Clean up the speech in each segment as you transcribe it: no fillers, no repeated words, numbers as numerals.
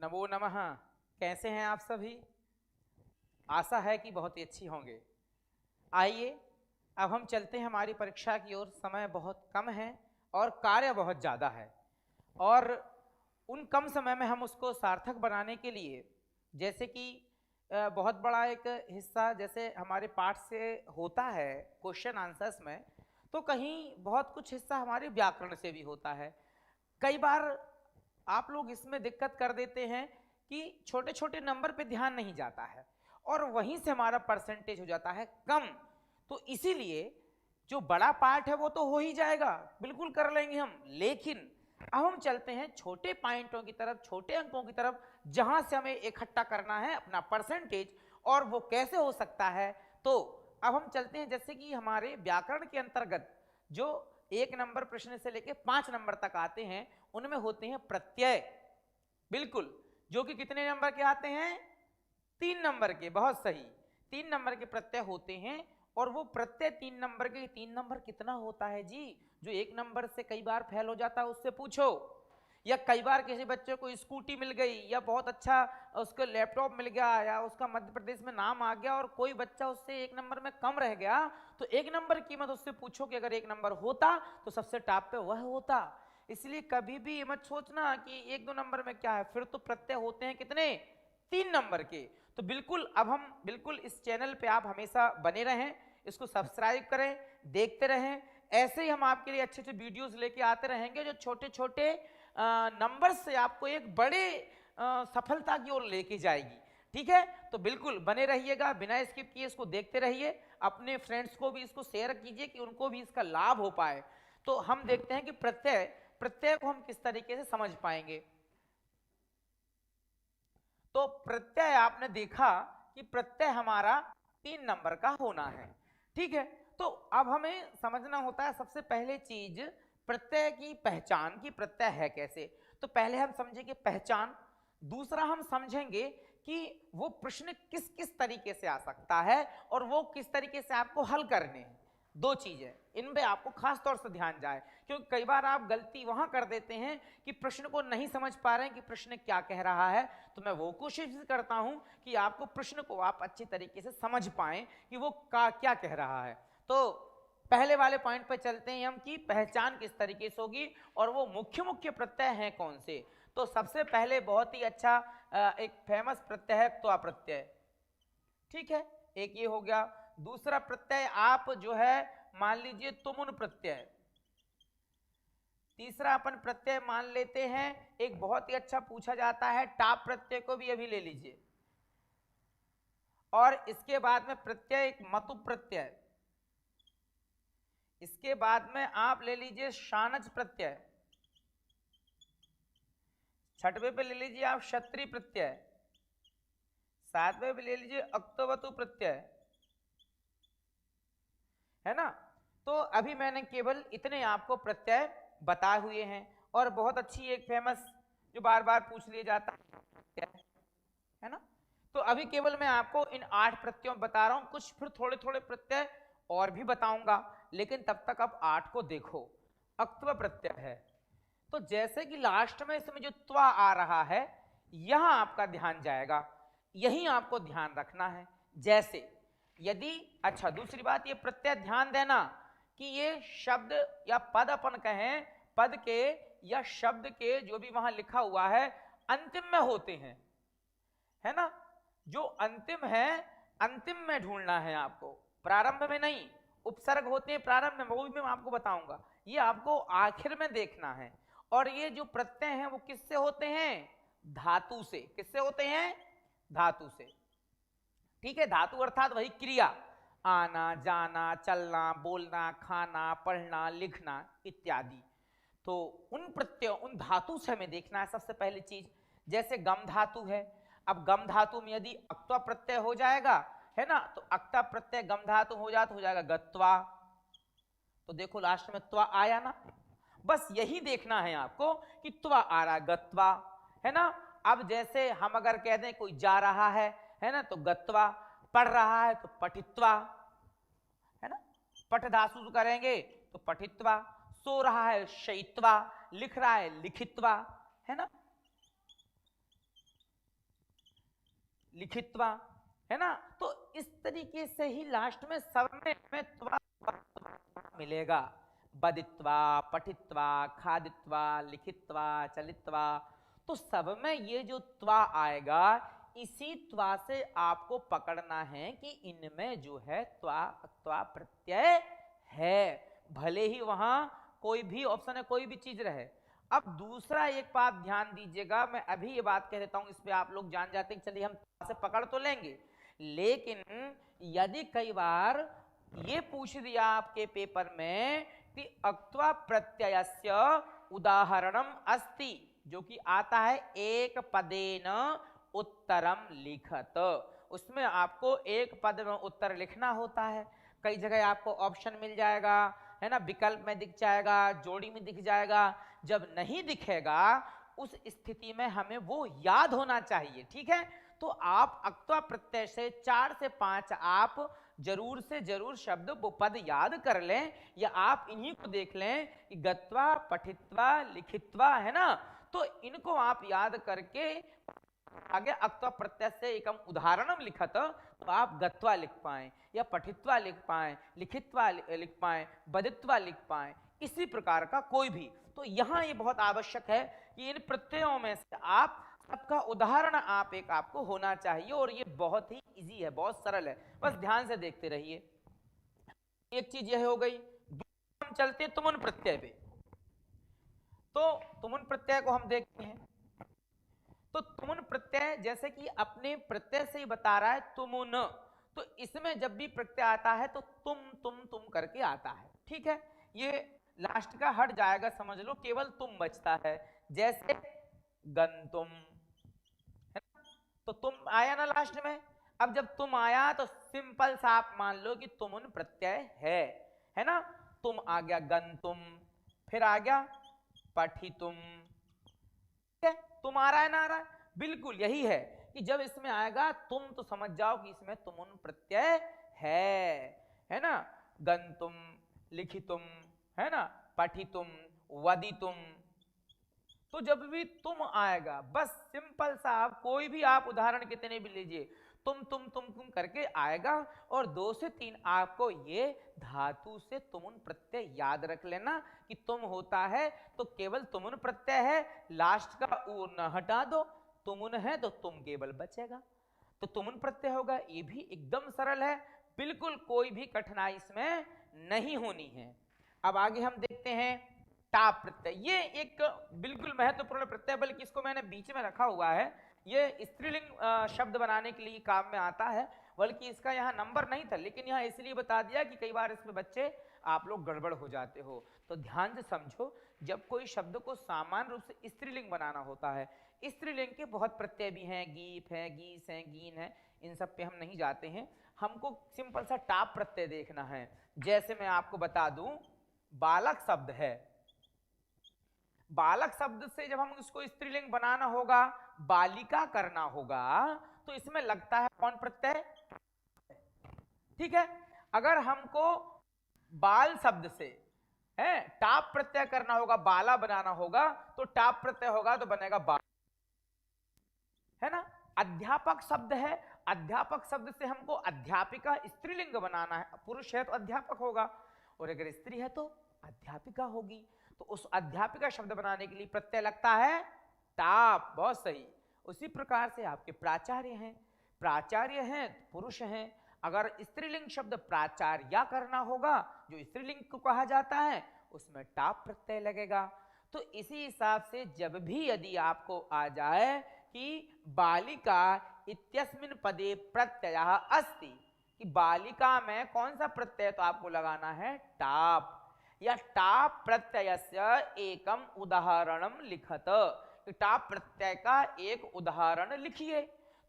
नमो नमः। कैसे हैं आप सभी? आशा है कि बहुत ही अच्छी होंगे। आइए अब हम चलते हैं हमारी परीक्षा की ओर। समय बहुत कम है और कार्य बहुत ज़्यादा है, और उन कम समय में हम उसको सार्थक बनाने के लिए, जैसे कि बहुत बड़ा एक हिस्सा जैसे हमारे पाठ से होता है क्वेश्चन आंसर्स में, तो कहीं बहुत कुछ हिस्सा हमारे व्याकरण से भी होता है। कई बार आप लोग इसमें दिक्कत कर देते हैं कि छोटे छोटे नंबर पे ध्यान नहीं जाता है और वहीं से हमारा परसेंटेज हो जाता है कम। तो इसीलिए जो बड़ा पार्ट है वो तो हो ही जाएगा, बिल्कुल कर लेंगे हम, लेकिन अब हम चलते हैं छोटे पॉइंटों की तरफ, छोटे अंकों की तरफ, जहां से हमें इकट्ठा करना है अपना परसेंटेज। और वो कैसे हो सकता है? तो अब हम चलते हैं, जैसे कि हमारे व्याकरण के अंतर्गत जो 1 नंबर प्रश्न से लेकर 5 नंबर तक आते हैं, उनमें होते हैं प्रत्यय। बिल्कुल, जो कि कितने नंबर के आते हैं? 3 नंबर के। बहुत सही, 3 नंबर के प्रत्यय होते हैं। और वो प्रत्यय 3 नंबर के, 3 नंबर कितना होता है जी? जो 1 नंबर से कई बार फेल हो जाता है उससे पूछो, या कई बार किसी बच्चे को स्कूटी मिल गई, या बहुत अच्छा उसको लैपटॉप मिल गया, या उसका मध्य प्रदेश में नाम आ गया और कोई बच्चा उससे 1 नंबर में कम रह गया, तो 1 नंबर की कीमत उससे पूछो कि अगर 1 नंबर होता तो सबसे टॉप पे वह होता। इसलिए कभी भी ये मत सोचना कि 1-2 नंबर में क्या है, फिर तो प्रत्यय होते हैं कितने? 3 नंबर के। तो बिल्कुल अब हम बिल्कुल इस चैनल पे आप हमेशा बने रहें, इसको सब्सक्राइब करें, देखते रहें। ऐसे ही हम आपके लिए अच्छे अच्छे वीडियोस लेके आते रहेंगे जो छोटे छोटे नंबर से आपको एक बड़े सफलता की ओर लेके जाएगी। ठीक है, तो बिल्कुल बने रहिएगा, बिना स्किप किए इसको देखते रहिए। अपने फ्रेंड्स को भी इसको शेयर कीजिए कि उनको भी इसका लाभ हो पाए। तो हम देखते हैं कि प्रत्यय प्रत्यय को हम किस तरीके से समझ पाएंगे। तो प्रत्यय आपने देखा कि प्रत्यय हमारा 3 नंबर का होना है। ठीक है, तो अब हमें समझना होता है सबसे पहले चीज प्रत्यय की पहचान, की प्रत्यय है कैसे। तो पहले हम समझेंगे पहचान, दूसरा हम समझेंगे कि वो प्रश्न किस किस तरीके से आ सकता है और वो किस तरीके से आपको हल करने हैं। दो चीजें, इन पे आपको खास तौर से ध्यान जाए, क्योंकि कई बार आप गलती वहां कर देते हैं कि प्रश्न को नहीं समझ पा रहे हैं कि प्रश्न क्या कह रहा है। तो मैं वो कोशिश करता हूं कि आपको प्रश्न को आप अच्छी तरीके से समझ पाएं कि वो क्या कह रहा है। तो पहले वाले पॉइंट पर चलते हैं हम कि पहचान किस तरीके से होगी और वो मुख्य मुख्य प्रत्यय हैं कौन से। तो सबसे पहले बहुत ही अच्छा एक फेमस प्रत्यय है त्वा प्रत्यय। ठीक है, एक ये हो गया। दूसरा प्रत्यय आप जो है मान लीजिए तुमुन प्रत्यय। तीसरा अपन प्रत्यय मान लेते हैं, एक बहुत ही अच्छा पूछा जाता है टाप प्रत्यय को भी अभी ले लीजिए। और इसके बाद में प्रत्यय एक मतु प्रत्यय, इसके बाद में आप ले लीजिए शानच प्रत्यय, छठवें पे ले लीजिए आप क्षत्रिय प्रत्यय, सातवें पे ले लीजिए अक्तवतु प्रत्यय, है ना। तो अभी मैंने केवल इतने आपको प्रत्यय बताए हुए हैं। और बहुत अच्छी एक फेमस जो बार बार पूछ लिया जाता है ना। तो अभी केवल मैं आपको इन 8 प्रत्ययों बता रहा हूं, कुछ फिर थोड़े थोड़े प्रत्यय और भी बताऊंगा, लेकिन तब तक अब 8 को देखो। अक्त्व प्रत्यय है, तो जैसे कि लास्ट में इसमें जो त्वा आ रहा है, यहां आपका ध्यान जाएगा, यही आपको ध्यान रखना है। जैसे यदि, अच्छा दूसरी बात ये प्रत्यय ध्यान देना कि ये शब्द या पद अपन कहें, पद के या शब्द के जो भी वहां लिखा हुआ है अंतिम में होते हैं, है ना। जो अंतिम है अंतिम में ढूंढना है आपको, प्रारंभ में नहीं। उपसर्ग होते हैं प्रारंभ में, वो भी मैं आपको बताऊंगा, ये आपको आखिर में देखना है। और ये जो प्रत्यय हैं वो किससे होते हैं? धातु से। किससे होते हैं? धातु से। ठीक है, धातु अर्थात वही क्रिया, आना जाना चलना बोलना खाना पढ़ना लिखना इत्यादि। तो उन प्रत्ययों उन धातु से हमें देखना है सबसे पहली चीज। जैसे गम धातु है, अब गम धातु में यदि अक्त्वा प्रत्यय हो जाएगा, है ना, तो अक्ता प्रत्यय गम धातु हो जाएगा गत्वा। तो देखो लास्ट में त्वा आया ना, बस यही देखना है आपको कि त्वा आ रहा है, गत्वा, है ना। अब जैसे हम अगर कह दें कोई जा रहा है ना, तो गत्वा, पढ़ रहा है तो पठित्वा, है ना, पठ धातु करेंगे तो पठित्वा, सो रहा है शयित्वा, लिख रहा है लिखित्वा, है ना। लिखित्वा, है ना। तो इस तरीके से ही लास्ट में सब में हमें त्वा मिलेगा। बदित्वा, पठित्वा, खादित्वा, लिखित्वा, चलित्वा, तो सब में ये जो त्वा आएगा, इसी त्वा से आपको पकड़ना है कि इनमें जो है त्वा प्रत्यय है, भले ही वहां कोई भी ऑप्शन है, कोई भी चीज रहे। अब दूसरा एक बात ध्यान दीजिएगा, मैं अभी ये बात कह देता हूं, इस पे आप लोग जान जाते हैं कि चलिए हम से पकड़ तो लेंगे, लेकिन यदि कई बार ये पूछ दिया आपके पेपर में कि अक्त्वा प्रत्ययस्य उदाहरणम अस्ति, जो कि आता है एक पदेन उत्तरम लिखत, उसमें आपको एक पद में उत्तर लिखना होता है। कई जगह आपको ऑप्शन मिल जाएगा, है ना, विकल्प में दिख जाएगा, जोड़ी में दिख जाएगा। जब नहीं दिखेगा उस स्थिति में हमें वो याद होना चाहिए, ठीक है। तो आप अक्त्वा प्रत्यय से 4 से 5 आप जरूर से जरूर शब्द वो पद याद कर लें, या आप इन्हीं को देख लें कि गत्वा, पठित्वा, लिखित्वा, है ना। तो इनको आप याद करके आगे अक्त्वा प्रत्यय से एकम उदाहरणम लिखत, तो आप गत्वा लिख पाएं, या पठित्वा लिख पाएं, लिखित्वा लिख पाएं, बदित्वा लिख पाएं, इसी प्रकार का कोई भी। तो यहाँ ये बहुत आवश्यक है कि इन प्रत्ययों में से आप सबका उदाहरण आप एक आपको होना चाहिए, और ये बहुत ही इजी है, बहुत सरल है, बस ध्यान से देखते रहिए। एक चीज यह हो गई। हम चलते तुमुन प्रत्यय पे, तो तुमुन प्रत्यय को हम देखते हैं। तो तुमुन प्रत्यय जैसे कि अपने प्रत्यय से ही बता रहा है तुमुन, तो इसमें जब भी प्रत्यय आता है तो तुम करके आता है, ठीक है। ये लास्ट का हट जाएगा, समझ लो, केवल तुम बचता है। जैसे गंतुम, है ना, तो तुम आया ना लास्ट में। अब जब तुम आया तो सिंपल सा आप मान लो कि तुमुन प्रत्यय है ना। तुम आ गया गंतुम, फिर आ गया पठितुम, तुम आ रहा है ना, आ रहा है, बिल्कुल यही है कि जब इसमें आएगा तुम तो समझ जाओ कि इसमें तुमुन प्रत्यय है ना। गंतुम, लिखितुम, है ना, पठितुम, वदितुम, तो जब भी तुम आएगा बस सिंपल सा आप कोई भी आप उदाहरण कितने भी लीजिए, तुम करके आएगा, और 2 से 3 आपको ये धातु से तुमुन प्रत्यय याद रख लेना कि तुम होता है तो केवल तुमुन प्रत्यय है, लास्ट का ऊ न हटा दो, तुमुन है तो तुम केवल बचेगा, तो तुमुन प्रत्यय होगा। ये भी एकदम सरल है, बिल्कुल कोई भी कठिनाई इसमें नहीं होनी है। अब आगे हम देखते हैं टाप प्रत्यय। ये एक बिल्कुल महत्वपूर्ण प्रत्यय, बल्कि इसको मैंने बीच में रखा हुआ है, ये स्त्रीलिंग शब्द बनाने के लिए काम में आता है, बल्कि इसका यहाँ नंबर नहीं था, लेकिन यहाँ इसलिए बता दिया कि कई बार इसमें बच्चे आप लोग गड़बड़ हो जाते हो। तो ध्यान से समझो, जब कोई शब्द को सामान्य रूप से स्त्रीलिंग बनाना होता है, स्त्रीलिंग के बहुत प्रत्यय भी हैं, गीप है, गीस है, गीन है, इन सब पे हम नहीं जाते हैं, हमको सिंपल सा टाप प्रत्यय देखना है। जैसे मैं आपको बता दूं, बालक शब्द है, बालक शब्द से जब हम उसको स्त्रीलिंग बनाना होगा, बालिका करना होगा, तो इसमें लगता है कौन प्रत्यय, ठीक है। अगर हमको बाल शब्द से है टाप प्रत्यय करना होगा, बाला बनाना होगा, तो टाप प्रत्यय होगा तो बनेगा बाल, है ना। अध्यापक शब्द है, अध्यापक शब्द से हमको अध्यापिका स्त्रीलिंग बनाना है, पुरुष है तो अध्यापक होगा, और अगर स्त्री है तो अध्यापिका होगी, तो उस अध्यापिका शब्द बनाने के लिए प्रत्यय लगता है टाप, बहुत सही। उसी प्रकार से आपके प्राचार्य हैं, प्राचार्य हैं पुरुष हैं, अगर स्त्रीलिंग शब्द प्राचार्या करना होगा, जो स्त्रीलिंग को कहा जाता है, उसमें टाप प्रत्यय लगेगा। तो इसी हिसाब से जब भी यदि आपको आ जाए कि बालिका इत्यस्मिन् पदे प्रत्ययः अस्ति, कि बालिका में कौन सा प्रत्यय, तो आपको लगाना है टाप, या टाप प्रत्ययस्य एकम उदाहरणम लिखत, टाप प्रत्यय का एक उदाहरण लिखिए।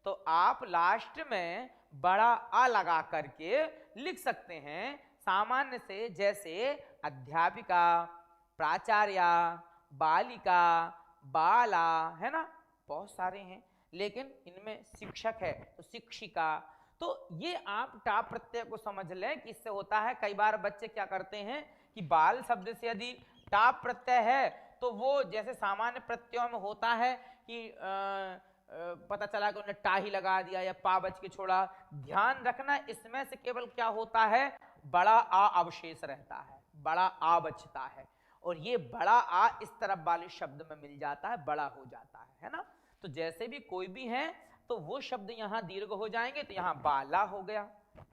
तो आप लास्ट में बड़ा आ लगा करके लिख सकते हैं सामान्य से, जैसे अध्यापिका, प्राचार्या, बालिका, बाला, है ना, बहुत सारे हैं, लेकिन इनमें शिक्षक है तो शिक्षिका। तो ये आप टाप प्रत्यय को समझ लें कि इससे होता है, कई बार बच्चे क्या करते हैं कि बाल शब्द से यदि टाप प्रत्यय है तो वो जैसे सामान्य प्रत्ययों में होता है कि पता चला कि उन्हें टा ही लगा दिया या पा बच के छोड़ा। ध्यान रखना इसमें से केवल क्या होता है, बड़ा आ अवशेष रहता है, बड़ा आ बचता है, और ये बड़ा आ इस तरफ वाले शब्द में मिल जाता है, बड़ा हो जाता है ना। तो जैसे भी कोई भी है तो वो शब्द यहाँ दीर्घ हो जाएंगे, तो यहाँ बाला हो गया,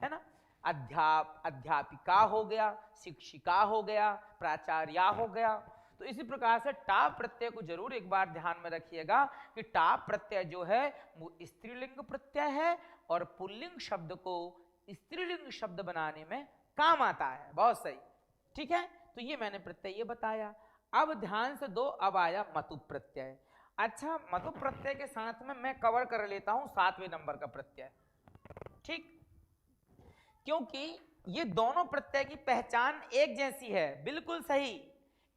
है ना, अध्यापिका हो गया, शिक्षिका हो गया, प्राचार्या हो गया। तो इसी प्रकार से टा प्रत्यय को जरूर एक बार ध्यान में रखिएगा कि टा प्रत्यय जो है वो स्त्रीलिंग प्रत्यय है और पुल्लिंग शब्द को स्त्रीलिंग शब्द बनाने में काम आता है। बहुत सही, ठीक है। तो ये मैंने प्रत्यय ये बताया। अब ध्यान से दो, अब आया मतु प्रत्यय। अच्छा, मतु प्रत्यय के साथ में मैं कवर कर लेता हूं 7वें नंबर का प्रत्यय, ठीक, क्योंकि ये दोनों प्रत्यय की पहचान एक जैसी है, बिल्कुल सही।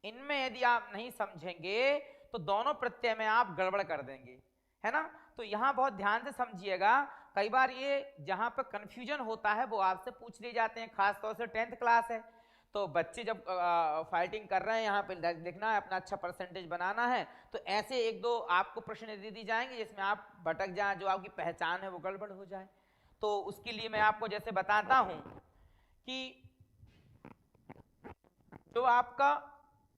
इनमें यदि आप नहीं समझेंगे तो दोनों प्रत्यय में आप गड़बड़ कर देंगे, है ना। तो यहां बहुत ध्यान से समझिएगा। कई बार ये जहां पर कंफ्यूजन होता है वो आपसे पूछ लिए जाते हैं, खास तौर से 10th क्लास है तो बच्चे जब फाइटिंग कर रहे हैं, यहाँ पे लिखना है, अपना अच्छा परसेंटेज बनाना है, तो ऐसे एक दो आपको प्रश्न दे दी जाएंगे जिसमें आप भटक जाएं, जो आपकी पहचान है वो गड़बड़ हो जाए। तो उसके लिए मैं आपको जैसे बताता हूं कि जो आपका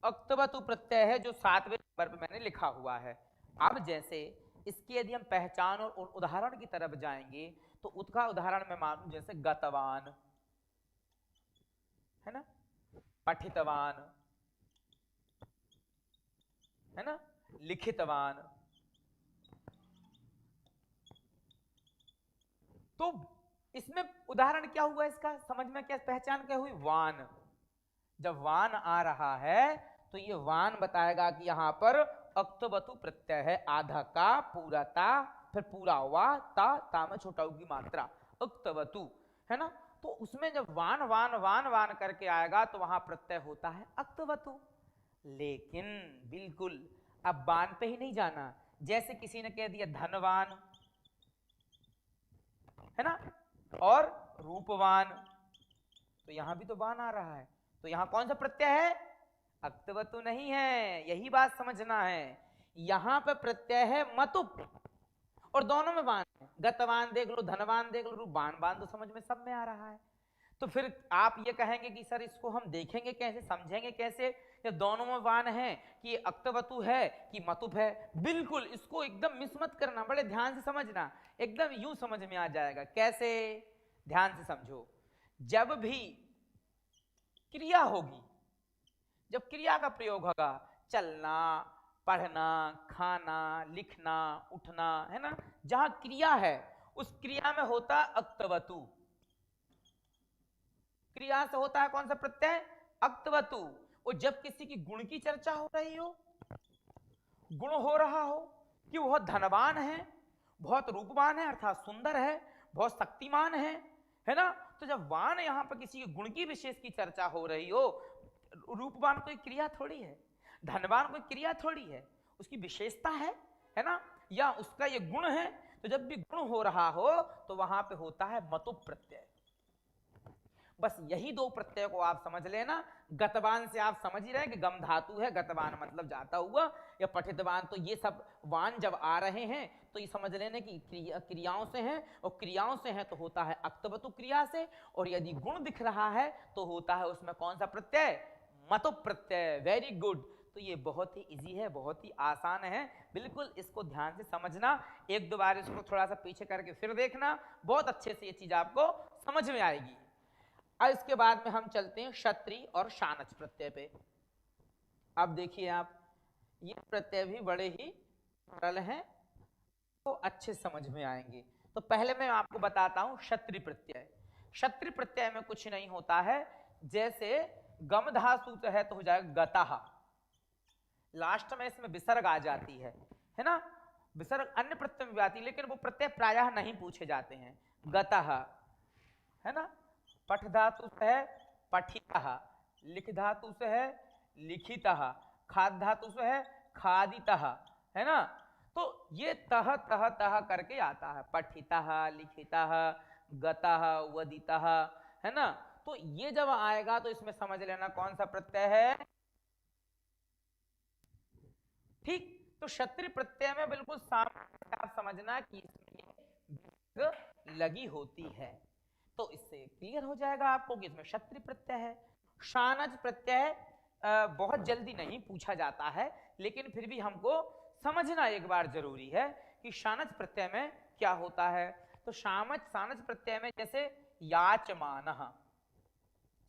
अक्तवतु प्रत्यय है जो 7वें नंबर पे मैंने लिखा हुआ है। अब जैसे इसकी यदि हम पहचान और उदाहरण की तरफ जाएंगे तो उसका उदाहरण मैं मानूं जैसे गतवान, है ना, पठितवान, है ना, लिखितवान। तो इसमें उदाहरण क्या हुआ, इसका समझ में क्या पहचान क्या हुई, वान। जब वान आ रहा है तो ये वान बताएगा कि यहां पर अक्तवतु प्रत्यय है, आधा का, पूरा ता, फिर पूरा वा, ता में छोटा की मात्रा, अक्तवतु, है ना। तो उसमें जब वान वान वान वान करके आएगा तो वहां प्रत्यय होता है अक्तवतु। लेकिन बिल्कुल अब वान पे ही नहीं जाना। जैसे किसी ने कह दिया धनवान, है ना, और रूपवान, तो यहां भी तो वान आ रहा है, तो यहां कौन सा प्रत्यय है, अक्तवतु नहीं है। यही बात समझना है, यहां पर प्रत्यय है मतुप, और दोनों में वान है। गतवान देख लो, धनवान देख लो, रूपवान, वान तो समझ में सब में आ रहा है। तो फिर आप ये कहेंगे कि सर इसको हम देखेंगे कैसे, समझेंगे कैसे, ये दोनों में वान है कि अक्तवतु है कि मतुप है। बिल्कुल इसको एकदम मिस मत करना, बड़े ध्यान से समझना, एकदम यूं समझ में आ जाएगा। कैसे, ध्यान से समझो। जब भी क्रिया होगी, जब क्रिया का प्रयोग होगा, चलना, पढ़ना, खाना, लिखना, उठना, है ना, जहां क्रिया है उस क्रिया में होता अक्तवतु। क्रिया से होता है कौन सा प्रत्यय, अक्तवतु। और जब किसी की गुण की चर्चा हो रही हो, गुण हो रहा हो कि वह धनवान है, बहुत रूपवान है अर्थात सुंदर है, बहुत शक्तिमान है ना, तो जब वान यहां पर किसी के गुण की विशेष की चर्चा हो रही हो, रूपवान कोई क्रिया थोड़ी है, धनवान कोई क्रिया थोड़ी है, उसकी विशेषता है ना, या उसका ये गुण है। तो जब भी गुण हो रहा हो तो वहां पे होता है मतु प्रत्यय। बस यही दो प्रत्यय को आप समझ लेना। गतवान से आप समझ ही रहे हैं कि गम धातु है, गतवान मतलब जाता हुआ, या पठितवान, तो ये सब वान जब आ रहे हैं तो ये समझ लेने की क्रियाओं से हैं, और क्रियाओं से हैं तो होता है अक्तवतु क्रिया से, और यदि गुण दिख रहा है तो होता है उसमें कौन सा प्रत्यय, मतु प्रत्यय। Very good. तो ये बहुत ही इजी है, बहुत ही आसान है, बिल्कुल इसको ध्यान से समझना। एक दो बार इसको थोड़ा सा पीछे करके फिर देखना, बहुत अच्छे से ये चीज आपको समझ में आएगी। अब इसके बाद में हम चलते हैं क्षत्रिय और शानच प्रत्यय पे। अब देखिए आप, ये प्रत्यय भी बड़े ही सरल हैं तो अच्छे समझ में आएंगे। तो पहले मैं आपको बताता हूं क्षत्रिय प्रत्यय। क्षत्रिय प्रत्यय में कुछ नहीं होता है, जैसे गम धातु है तो हो जाएगा गतः, लास्ट में इसमें विसर्ग आ जाती है ना, विसर्ग अन्य प्रत्यय में भी आती है लेकिन वो प्रत्यय प्रायः नहीं पूछे जाते हैं। गतः, है ना, पठ धातु से है पठितः, लिख धातु से है लिखितः, खाद धातु से है खादितः, है ना। तो ये तह तह तह करके आता है, पठितः, लिखितः, गतः, वदितः, है ना। तो ये जब आएगा तो इसमें समझ लेना कौन सा प्रत्यय है, ठीक। तो क्षत्रिय प्रत्यय में बिल्कुल सामने आप समझना कि इसमें लगी होती है। तो इससे क्लियर हो जाएगा आपको कि इसमें क्षत्रि प्रत्यय है। शानज प्रत्यय बहुत जल्दी नहीं पूछा जाता है, लेकिन फिर भी हमको समझना एक बार जरूरी है कि शानज प्रत्यय में क्या होता है। तो शानज प्रत्यय में जैसे याचमानः,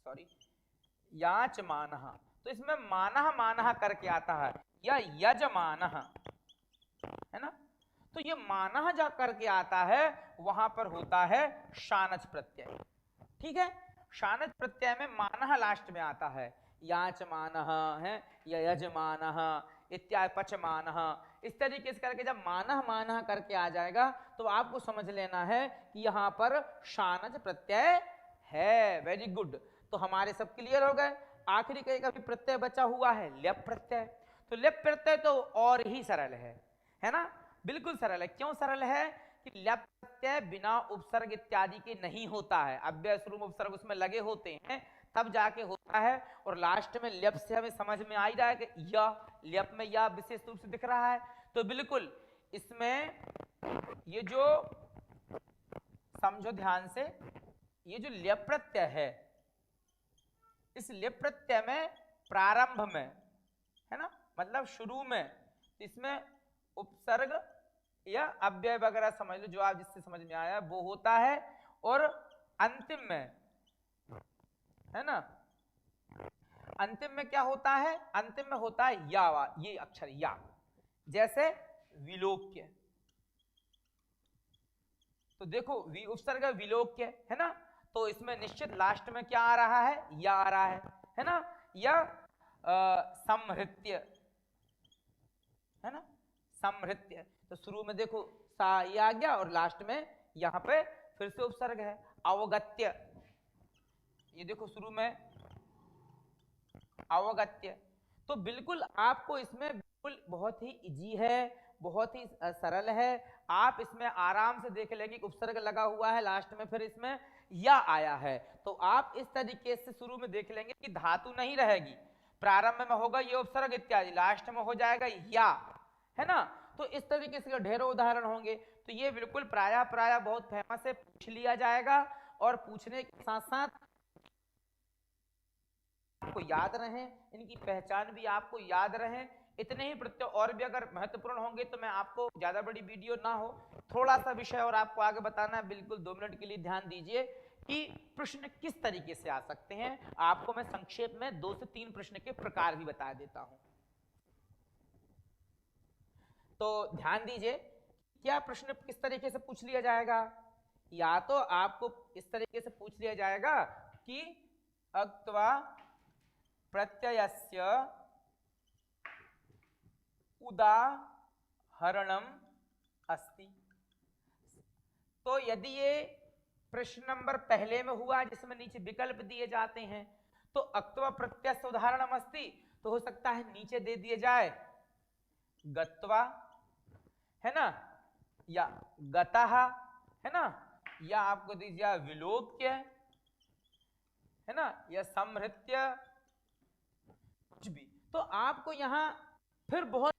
सॉरी याचमानः, तो इसमें मानः मानः करके आता है, या यजमानः, है ना। तो ये मानः जा करके आता है, वहां पर होता है शानज प्रत्यय। ठीक है, शानज प्रत्यय में मानः लास्ट में आता है, याचमानः है या यजमानः इत्यादि, पचमानः, इस तरीके से करके जब मानः मानः करके आ जाएगा तो आपको समझ लेना है कि यहाँ पर शानज प्रत्यय है। वेरी गुड, तो हमारे सब क्लियर हो गए। आखिरी कहीं का भी प्रत्यय बचा हुआ है लेप प्रत्यय। तो लेप प्रत्यय तो और ही सरल है ना, बिल्कुल सरल है। क्यों सरल है कि लेप प्रत्यय बिना उपसर्ग इत्यादि के नहीं होता है, अव्यय स्वरूप उपसर्ग उसमें लगे होते हैं तब जाके होता है। और लास्ट में लेप से हमें समझ में आ ही रहा है कि या, लेप में या विशेष रूप से दिख रहा है। तो बिल्कुल इसमें ये जो समझो ध्यान से, ये जो लेप प्रत्यय है, इस लेप प्रत्यय में प्रारंभ में, है ना, मतलब शुरू में, इसमें उपसर्ग या अव्यय वगैरह समझ लो, जो आप जिससे समझ में आया वो होता है। और अंतिम में, है ना, अंतिम में क्या होता है, अंतिम में होता है या, ये अक्षर या, जैसे विलोक्य। तो देखो उपसर्ग विलोक्य है ना, तो इसमें निश्चित लास्ट में क्या आ रहा है, या आ रहा है ना, या समहृत्य, है ना, समहृत्य। तो शुरू में देखो सा ये आ गया और लास्ट में यहां पे फिर से उपसर्ग है, अवगत्य। ये देखो शुरू में अवगत्य। तो बिल्कुल आपको इसमें बिल्कुल बहुत ही इजी है, बहुत ही सरल है। आप इसमें आराम से देख लेंगे, उपसर्ग लगा हुआ है लास्ट में, फिर इसमें या आया है, तो आप इस तरीके से शुरू में देख लेंगे कि धातु नहीं रहेगी, प्रारंभ में होगा ये उपसर्ग इत्यादि, लास्ट में हो जाएगा या, है ना। तो इस तरीके से ढेरों उदाहरण होंगे। तो ये बिल्कुल प्रायः बहुत फेमस है, पूछ लिया जाएगा। और पूछने के साथ साथ आपको याद रहे, इनकी पहचान भी आपको याद रहे। इतने ही प्रत्यय और भी अगर महत्वपूर्ण होंगे तो मैं आपको, ज्यादा बड़ी वीडियो ना हो, थोड़ा सा विषय और आपको आगे बताना है, बिल्कुल 2 मिनट के लिए ध्यान दीजिए कि प्रश्न किस तरीके से आ सकते हैं। आपको मैं संक्षेप में 2 से 3 प्रश्न के प्रकार भी बता देता हूं। तो ध्यान दीजिए, क्या प्रश्न किस तरीके से पूछ लिया जाएगा। या तो आपको इस तरीके से पूछ लिया जाएगा कि अक्त्वा प्रत्ययस्य उदाहरणम अस्ति। तो यदि ये प्रश्न नंबर पहले में हुआ जिसमें नीचे विकल्प दिए जाते हैं, तो अक्त्वा प्रत्ययस्य उदाहरणम अस्ति, तो हो सकता है नीचे दे दिए जाए गत्वा, है ना, या गतः, है ना, या आपको दीजिए विलोक्य, है ना, या समहृत्य, कुछ भी। तो आपको यहां फिर बहुत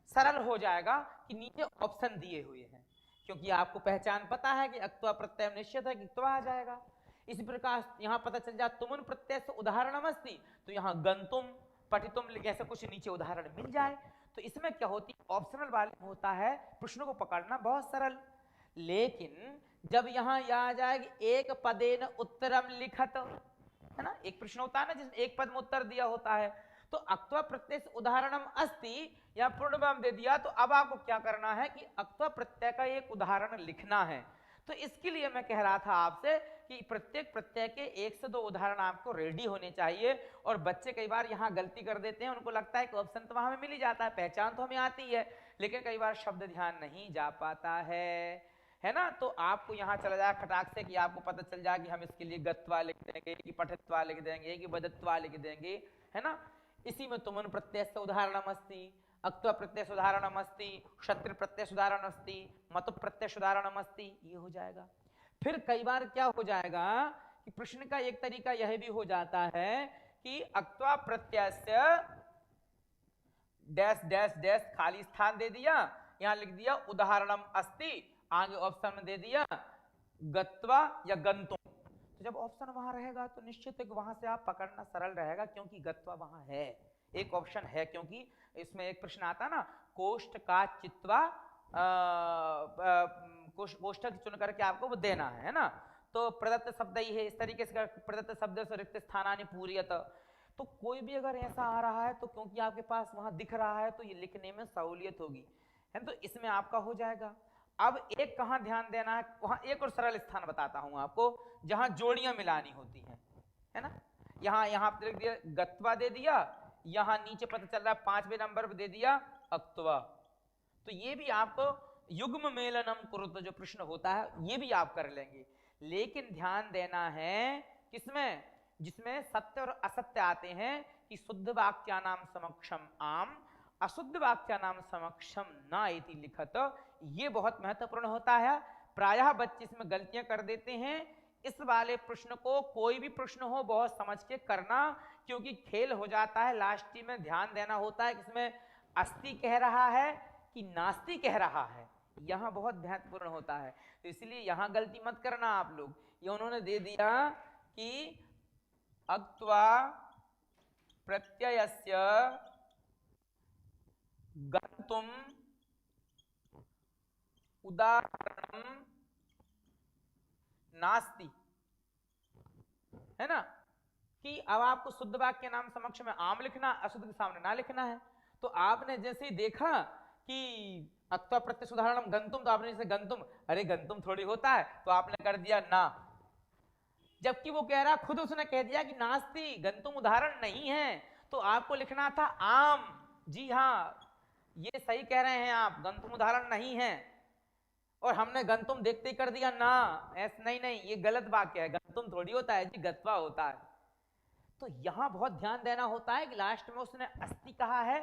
सरल हो जाएगा कि नीचे ऑप्शन दिए हुए हैं, क्योंकि आपको पहचान पता है कि अक्त्वा प्रत्यय निश्चित है कि त्वा आ जाएगा। इसी प्रकार यहां पता चल जाए तुमुन प्रत्यय से उदाहरणमस्ति, तो यहां गंतुम पठितुम जैसे कुछ नीचे उदाहरण मिल जाए। तो इसमें क्या होती है, ऑप्शनल वाले होता है प्रश्नों को पकड़ना बहुत सरल। लेकिन जब यहां यह आ जाए कि एक पदेन उत्तरम लिखत, है ना, एक प्रश्न होता है ना जिसमें एक पद में उत्तर दिया होता है, तो अक्त्वा प्रत्यय से उदाहरणम अस्ति या पूर्णविराम दे दिया, तो अब आपको क्या करना है कि अक्त्वा प्रत्यय का एक उदाहरण लिखना है। तो इसके लिए मैं कह रहा था आपसे कि प्रत्येक प्रत्यय के 1 से 2 उदाहरण आपको रेडी होने चाहिए। और बच्चे कई बार यहाँ गलती कर देते हैं, उनको लगता है कि ऑप्शन तो हमें मिल ही जाता है, पहचान तो हमें आती है, लेकिन कई बार शब्द ध्यान नहीं जा पाता है ना। तो आपको यहाँ चला जाए खटाक से कि आपको पता चल जाए कि हम इसके लिए गत्वा लिख देंगे, कि पठित्वा लिख देंगे, कि बदत्वा लिख देंगे, है ना। इसी में तुमन प्रत्यय से उदाहरणमस्ति, अक्त्वा प्रत्यय से उदाहरणमस्ति, क्षत्रि प्रत्यय से उदाहरणमस्ति, मतु प्रत्यय से उदाहरणमस्ति, ये हो जाएगा। फिर कई बार क्या हो जाएगा कि प्रश्न का एक तरीका यह भी हो जाता है कि अक्त्वा प्रत्यय से डैश डैश डैश खाली स्थान दे दिया, यहाँ लिख दिया उदाहरणम अस्ति, आगे ऑप्शन में दे दिया गत्वा या गंतुम। तो जब ऑप्शन वहां रहेगा तो निश्चित है वहां से आप पकड़ना सरल रहेगा, क्योंकि गत्वा वहां है, एक ऑप्शन है। क्योंकि इसमें एक प्रश्न आता ना, कोष्ठ का चित्वा कोष्ठक चुन करके आपको वो देना है ना, तो प्रदत्त शब्द ही है, इस तरीके से प्रदत्त शब्द से रिक्त स्थानानि पूर्यत। तो कोई भी अगर ऐसा आ रहा है तो क्योंकि आपके पास वहां दिख रहा है तो ये लिखने में सहूलियत होगी, है तो इसमें आपका हो जाएगा। अब एक कहां ध्यान देना है, वहां एक और सरल स्थान बताता हूं आपको जहां जोड़ियां मिलानी होती हैं, है ना। यहां पे लिख दिया गत्वा दे दिया, यहां नीचे पता चल रहा है 5वें नंबर पे दे दिया अक्त्वा। तो ये भी आपको युग्म मेलनम कुरुत जो प्रश्न होता है ये भी आप कर लेंगे, लेकिन ध्यान देना है किसमें, जिसमें सत्य और असत्य आते हैं कि शुद्ध वाक्या नाम समक्षम आम, अशुद्ध वाक्या नाम समक्षम ना इति लिखत, ये बहुत महत्वपूर्ण होता है। प्रायः बच्चे इसमें गलतियां कर देते हैं। इस वाले प्रश्न को कोई भी प्रश्न हो बहुत समझ के करना, क्योंकि खेल हो जाता है, लास्ट में ध्यान देना होता है इसमें अस्ति कह रहा है कि नास्ति कह रहा है, यहां बहुत महत्वपूर्ण होता है। तो इसलिए यहां गलती मत करना आप लोग। ये उन्होंने दे दिया कि अक्त्वा प्रत्ययस्य गंतुम उदाहरणम नास्ति, है ना, कि अब आपको शुद्ध वाक्य नाम समक्ष में आम लिखना, अशुद्ध के सामने ना लिखना है। तो आपने जैसे ही देखा कि अक्त्वा प्रत्यय उदाहरणम गंतुम, तो आपने जैसे गंतुम, अरे गंतुम थोड़ी होता है, तो आपने कर दिया ना, जबकि वो कह रहा खुद उसने कह दिया कि नास्ति, गंतुम उदाहरण नहीं है, तो आपको लिखना था आम। जी हाँ, ये सही कह रहे हैं आप, गंतुम उदाहरण नहीं है, और हमने गंतुम देखते ही कर दिया ना, ऐसा नहीं, ये गलत वाक्य है, गंतुम थोड़ी होता है जी, गत्वा होता है। तो यहां बहुत ध्यान देना होता है कि लास्ट में उसने अस्ति कहा है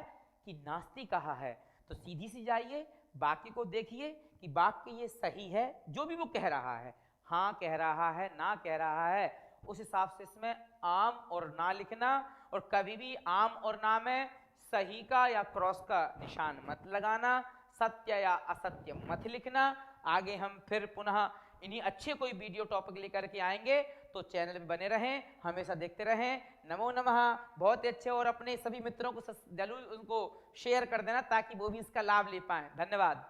कि नास्ति कहा है। तो सीधी सी जाइए, बाकी को देखिए कि वाक्य ये सही है, जो भी वो कह रहा है, हाँ कह रहा है, ना कह रहा है, उस हिसाब से इसमें आम और ना लिखना, और कभी भी आम और ना में सही का या क्रॉस का निशान मत लगाना, सत्य या असत्य मत लिखना। आगे हम फिर पुनः इन्हीं अच्छे कोई वीडियो टॉपिक लेकर के आएंगे, तो चैनल में बने रहें, हमेशा देखते रहें। नमो नमः। बहुत ही अच्छे, और अपने सभी मित्रों को जरूर उनको शेयर कर देना ताकि वो भी इसका लाभ ले पाएं। धन्यवाद।